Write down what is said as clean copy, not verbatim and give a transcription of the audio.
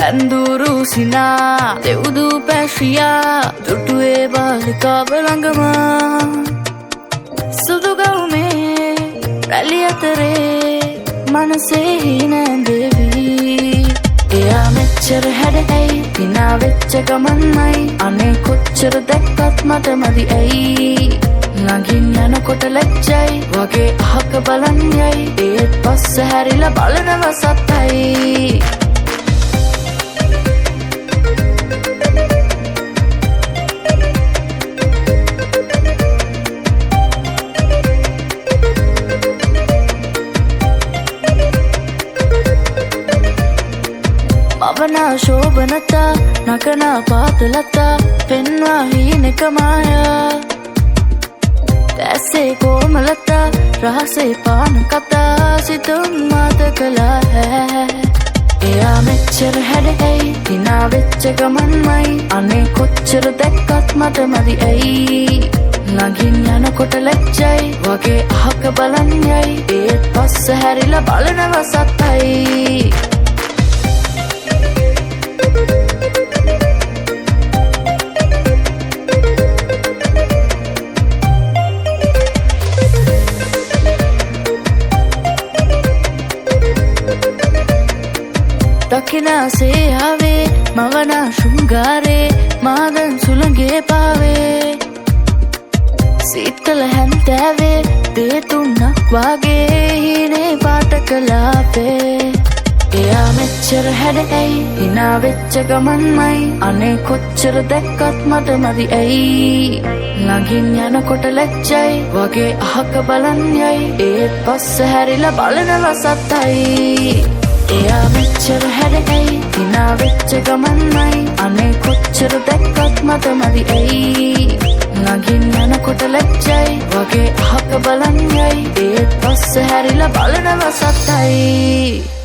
ඇන්දුරු සිනා දෙව්දු පැශියා දුටුවේ බාලිකාව ළඟම සුදුගවුමේ රැලි අතරේ මනසේ හිනැඳෙවී එයා මෙච්චර හැඩැයි හිනා වෙච්ච ගමන්මයි අනේ කොච්චර දැක්කත් මට මදි ඇයි ළඟින් යනකොට ලැජ්ජයි වගේ අහක බලන් යයි ඒත් පස්ස හැරිලා බලනව සත්තයි මවනා ශෝභනතා නකනා පාතලතා පෙන්වා හීනෙක මායා ඇසේ කෝමලතා රහසේ පාන කතා සිතුම් මාත කළා හැ එයා මෙච්චර හැඩැයි හිනා වෙච්ච ගමන්මයි අනේ කොච්චර දැක්කත් මට මදි ඇයි ළඟින් යනකොට ලැජ්ජයි වගේ අහක බලන් යයි ඒත් පස්ස හැරිලා බලනව සත්තයි දකිනාසේ ආවේ මවනා ශෘංගාරේ මාදන් සුළඟේ පාවේ සීතල හැන්තෑවේ දේතුන්නක් වාගේ හීනේ පාට කලාපේ එයා මෙච්චර හැඩැයි හිනා වෙච්ච ගමන්මයි අනේ කොච්චර දැක්කත් මට මදි ඇයි ළඟින් යනකොට ලැජ්ජයි වගේ අහක බලන් යයි ඒත් පස්ස හැරිලා බලනව සත්තයි එයා මෙච්චර හැඩැයි හිනා වෙච්ච ගමන්මයි අනේ කොච්චර දැක්කත් මට මදි ඇයි ළඟින් යනකොට ලැජ්ජයි වගේ අහක බලන් යයි ඒත් පස්ස හැරිලා බලනව සත්තයි